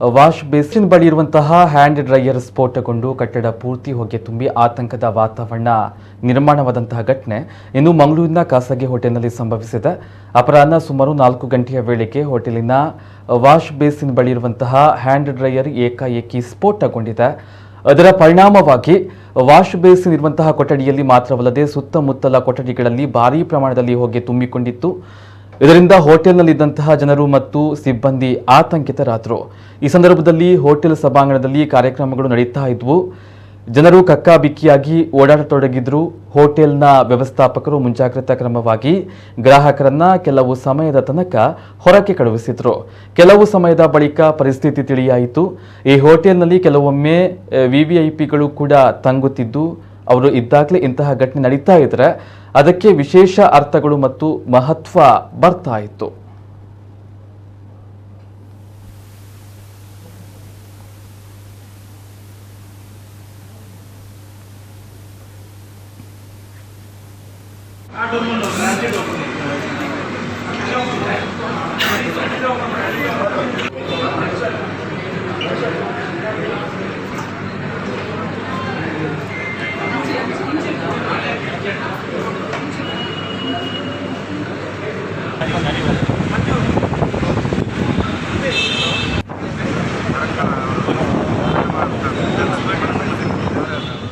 Wash basin ಬಳಿ ಇರುವಂತಹ hand dryer ಸ್ಫೋಟಗೊಂಡು ಕಟ್ಟಡ ಪೂರ್ತಿ ಹೊಗೆ ತುಂಬಿ ಆತಂಕದ ವಾತಾವರಣ ನಿರ್ಮಾಣವಾದಂತಹ ಘಟನೆ ಇನ್ನು ಮಂಗಳೂರಿನ ಖಾಸಗಿ ಹೋಟೆಲ್ನಲ್ಲಿ ಸಂಭವಿಸಿದೆ. ಅಪರಾಹ್ನ ಸುಮಾರು 4 ಗಂಟೆಯ ವೇಳೆಗೆ ಹೋಟೆಲಿನ ವಾಶ್ ಬೇಸಿನ್ ಬಳಿ ಇರುವಂತಹ ಹ್ಯಾಂಡ್ ಡ್ರೈಯರ್ ಏಕಾಏಕಿ ಸ್ಫೋಟಗೊಂಡಿದೆ. ಅದರ ಪರಿಣಾಮವಾಗಿ ವಾಶ್ ಬೇಸಿನ್ ಇರುವಂತಹ ಕೊಠಡಿಯಲ್ಲಿ ಮಾತ್ರವಲ್ಲದೆ ಸುತ್ತಮುತ್ತಲ ಕೊಠಡಿಗಳಲ್ಲಿ ಭಾರೀ ಪ್ರಮಾಣದಲ್ಲಿ ಹೊಗೆ ತುಂಬಿಕೊಂಡಿತ್ತು. ಇದರಿಂದ ಹೋಟೆಲ್ನಲ್ಲಿದ್ದಂತಹ ಜನರು ಮತ್ತು ಸಿಬ್ಬಂದಿ ಆತಂಕಿತರಾದರು. ಈ ಸಂದರ್ಭದಲ್ಲಿ ಹೋಟೆಲ್ ಸಭಾಂಗಣದಲ್ಲಿ ಕಾರ್ಯಕ್ರಮಗಳು ನಡೀತಾ ಇದ್ವು. ಜನರು ಕಕ್ಕಾಬಿಕ್ಕಿಯಾಗಿ ಓಡಾಡತೊಡಗಿದ್ರು. ಹೋಟೆಲ್ನ ವ್ಯವಸ್ಥಾಪಕರು ಮುಂಜಾಗ್ರತಾ ಕ್ರಮವಾಗಿ ಗ್ರಾಹಕರನ್ನ ಕೆಲವು ಸಮಯದ ತನಕ ಹೊರಕ್ಕೆ ಕಳುಹಿಸಿದ್ರು. ಕೆಲವು ಸಮಯದ ಬಳಿಕ ಪರಿಸ್ಥಿತಿ ತಿಳಿಯಾಯಿತು. ಈ ಹೋಟೆಲ್ನಲ್ಲಿ ಕೆಲವೊಮ್ಮೆ ವಿವಿಐಪಿಗಳು ಕೂಡ ತಂಗುತ್ತಿದ್ದು ಅವರು ಇದ್ದಾಗಲೇ ಇಂತಹ ಘಟನೆ ನಡೀತಾ ಇದ್ರೆ ಅದಕ್ಕೆ ವಿಶೇಷ ಅರ್ಥಗಳು ಮತ್ತು ಮಹತ್ವ ಬರ್ತಾ ಇತ್ತು.